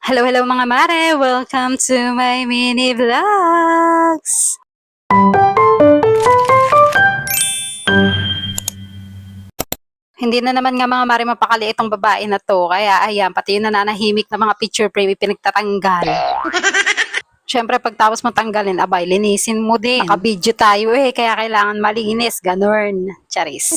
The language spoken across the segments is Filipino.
Hello, hello mga mare! Welcome to my mini vlogs! Hindi na naman nga mga mare mapakali itong babae na to. Kaya ayan, pati yung nananahimik na mga picture frame pinagtatanggal. Siyempre pagtapos matanggalin, abay, linisin mo din. Naka-video tayo kaya kailangan malinis. Ganun. Charis.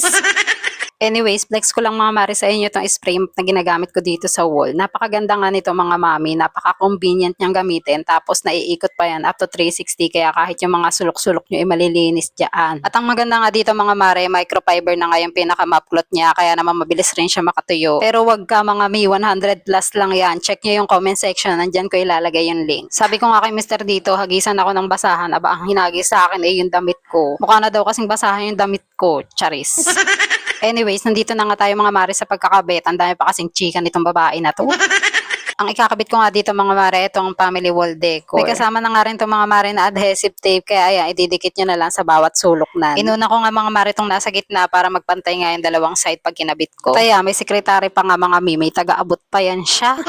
Anyways, flex ko lang mga mare sa inyo itong spray na ginagamit ko dito sa wall. Napakaganda nga nito mga mami, napaka-convenient niyang gamitin. Tapos naiikot pa yan up to 360 kaya kahit yung mga sulok-sulok nyo malilinis dyan. At ang maganda nga dito mga mare, microfiber na nga yung pinaka-mapcloth niya kaya naman mabilis rin siya makatuyo. Pero wag ka mga mi, 100 plus lang yan. Check nyo yung comment section, nandyan ko ilalagay yung link. Sabi ko nga kay Mr. dito, hagisan ako ng basahan. Aba, ang hinagis sa akin ay yung damit ko. Mukha na daw kasing basahan yung damit ko. Charis. Anyways, nandito na nga tayo mga mare sa pagkakabit. Ang dami pa kasing chika nitong babae na to. Ang ikakabit ko nga dito mga mare, itong family wall decor. May kasama na nga rin itong mga mare na adhesive tape, kaya ayan, ididikit nyo na lang sa bawat sulok na. Inuna ko nga mga mare itong nasa gitna para magpantay nga yung dalawang side pag kinabit ko. Kaya may sekretary pa nga mga may taga-abot pa yan siya.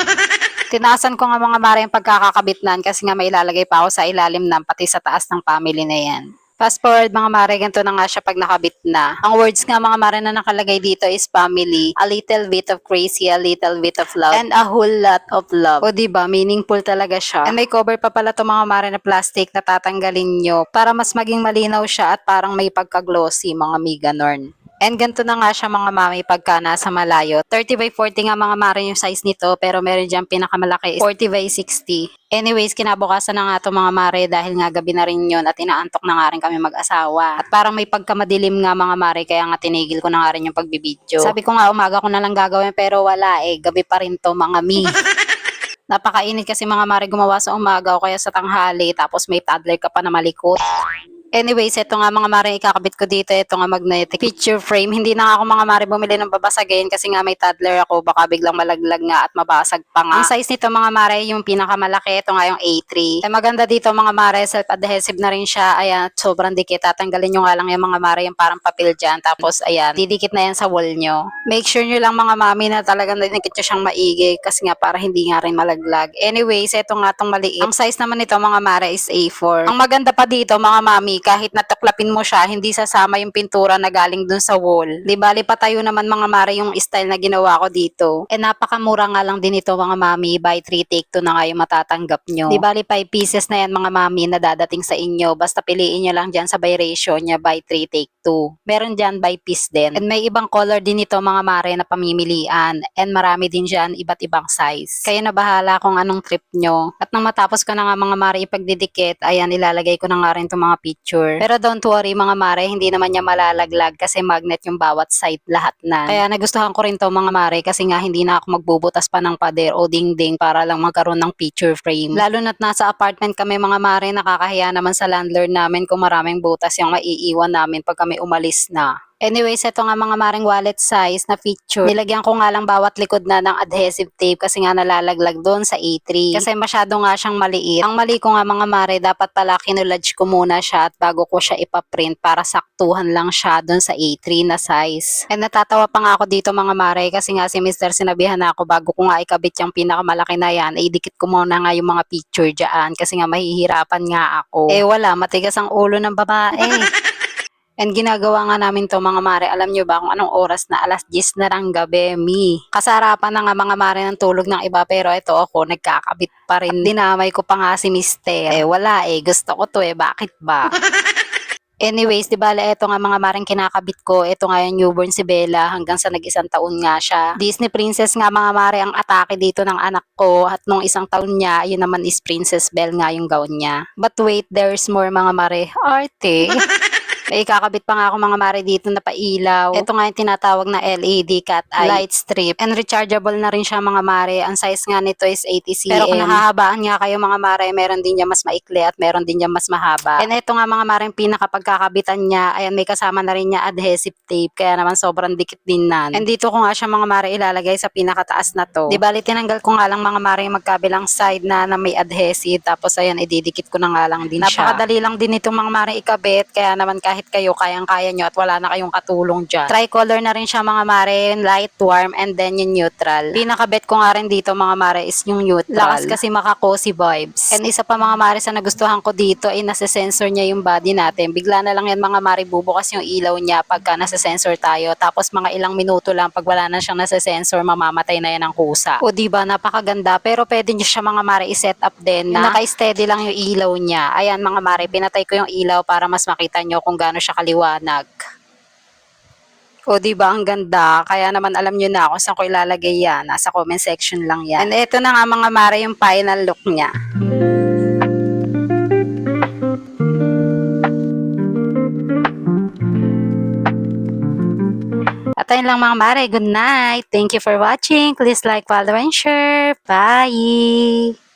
Tinaasan ko nga mga mare yung pagkakakabit nan kasi nga may ilalagay pa ako sa ilalim ng pati sa taas ng family na yan. Fast forward mga mare, ganito na nga siya pag nakabit na. Ang words nga mga mare na nakalagay dito is family, a little bit of crazy, a little bit of love, and a whole lot of love. O diba, meaningful talaga siya. And may cover pa pala to mga mare na plastic na tatanggalin nyo para mas maging malinaw siya at parang may pagka-glossy mga miganorn. And ganito na nga siya mga mami pagka nasa malayo. 30 by 40 nga mga mare yung size nito pero meron dyan pinakamalaki is 40 by 60. Anyways, kinabukasan na nga ito mga mare dahil nga gabi na rin yun at inaantok na nga rin kami mag-asawa. At parang may pagkamadilim nga mga mare kaya nga tinigil ko na nga rin yung pagbibidyo. Sabi ko nga umaga ko na lang gagawin pero wala gabi pa rin to mga mi. Napakainit kasi mga mare gumawa sa umaga o kaya sa tanghali tapos may toddler ka pa na malikot. Anyways, ito nga mga mare ikakabit ko dito, ito nga magnetic picture frame. Hindi na nga ako mga mare bumili ng babasagin kasi nga may toddler ako, baka biglang malaglag nga at mabasag pa nga. Ang size nito mga mare, yung pinakamalaki, ito nga yung A3. Ay maganda dito mga mare, self-adhesive na rin siya. Ayan, sobrang dikit. Tatanggalin nyo nga lang yung mga mare, yung parang papel dyan. Tapos ayan, didikit na yan sa wall nyo. Make sure nyo lang mga mami na talagang didikit nyo siyang maigi kasi nga para hindi nga rin malaglag. Anyways, ito nga tong maliit. Ang size naman nito mga mare is A4. Ang maganda pa dito mga mami, kahit natuklapin mo siya, hindi sasama yung pintura na galing dun sa wall. Di bali pa tayo naman mga mare yung style na ginawa ko dito. Napakamura nga lang din ito mga mami, buy 3 take 2 na nga yung matatanggap nyo. Di bali 5 pieces na yan mga mami na dadating sa inyo. Basta piliin nyo lang dyan sa buy ratio niya, buy 3 take 2. Meron dyan buy piece din. And may ibang color din ito mga mare na pamimilian. And marami din dyan iba't ibang size. Kayo na bahala kung anong trip nyo. At nang matapos ko na nga mga mare ipagdidikit, ayan ilalagay ko na nga rin itong mga picture. Pero don't worry mga mare, hindi naman niya malalaglag kasi magnet yung bawat side lahat na. Kaya nagustuhan ko rin to mga mare kasi nga hindi na ako magbubutas pa ng pader o dingding para lang magkaroon ng picture frame. Lalo na't nasa apartment kami mga mare, nakakahiya naman sa landlord namin kung maraming butas yung maiiwan namin pag kami umalis na. Anyways, ito nga mga maring wallet size na feature. Nilagyan ko nga lang bawat likod na ng adhesive tape kasi nga nalalaglag doon sa A3. Kasi masyado nga siyang maliit. Ang mali ko nga mga mare, dapat pala kinulage ko muna siya at bago ko siya ipaprint para saktuhan lang siya doon sa A3 na size. And natatawa pa nga ako dito mga mare kasi nga si Mr. sinabihan na ako bago ko nga ikabit yung pinakamalaki na yan, idikit ko muna nga yung mga picture dyan kasi nga mahihirapan nga ako. Wala, matigas ang ulo ng babae. And ginagawa nga namin to mga mare, alam nyo ba kung anong oras na? Alas 10 na ng gabi, mi. Kasarapan na nga mga mare ng tulog ng iba pero ito ako, nagkakabit pa rin. Dinamay ko pa nga si Mister. Wala gusto ko to bakit ba? Anyways, di bale, ito nga mga maring kinakabit ko. Ito nga yung newborn si Bella hanggang sa nag-isang taon nga siya. Disney princess nga mga mare ang atake dito ng anak ko. At nung isang taon niya, yun naman is Princess Belle nga yung gown niya. But wait, there's more mga mare. Arte. May ikakabit pa nga ako mga mare dito na pailaw. Ito nga yung tinatawag na LED cat eye light strip. And rechargeable na rin siya mga mare. Ang size nga nito is 80 cm. Pero kung nahahabaan nga kayo mga mare, meron din niya mas maikli at meron din niya mas mahaba. And ito nga mga mare, yung pinakapagkakabitan niya, ayan may kasama na rin niya adhesive tape. Kaya naman sobrang dikit din nan. And dito ko nga siya mga mare ilalagay sa pinakataas na to. Di bali tinanggal ko nga lang mga mare yung magkabilang side na may adhesive. Tapos ayan ididikit ko na nga lang din siya. Napakadali lang din itong mga mare ikabit. Kaya naman kahit kahit kayo kayang-kaya nyo at wala na kayong katulong dyan. Tricolor na rin siya mga mare, light, warm, and then yung neutral. Pinaka-bet ko nga rin dito mga mare is yung neutral. Lakas kasi maka-cozy vibes. And isa pa mga mare sa nagustuhan ko dito ay nasa-sensor niya yung body natin. Bigla na lang yan mga mare bubukas yung ilaw niya pagka nasa-sensor tayo. Tapos mga ilang minuto lang pag wala na siyang nasa-sensor, mamamatay na yan ng kusa. O diba, napakaganda. Pero pwede nyo siya mga mare i-set up din na naka-steady lang yung ilaw niya. Ayan mga mare, pinatay ko yung ilaw para mas makita nyo kung gaano siya kaliwanag. O diba, ang ganda. Kaya naman alam nyo na kung saan ko ilalagay yan. Nasa comment section lang yan. And eto na nga mga mare yung final look niya. At ayun lang mga mare, good night. Thank you for watching. Please like, follow, and share. Bye!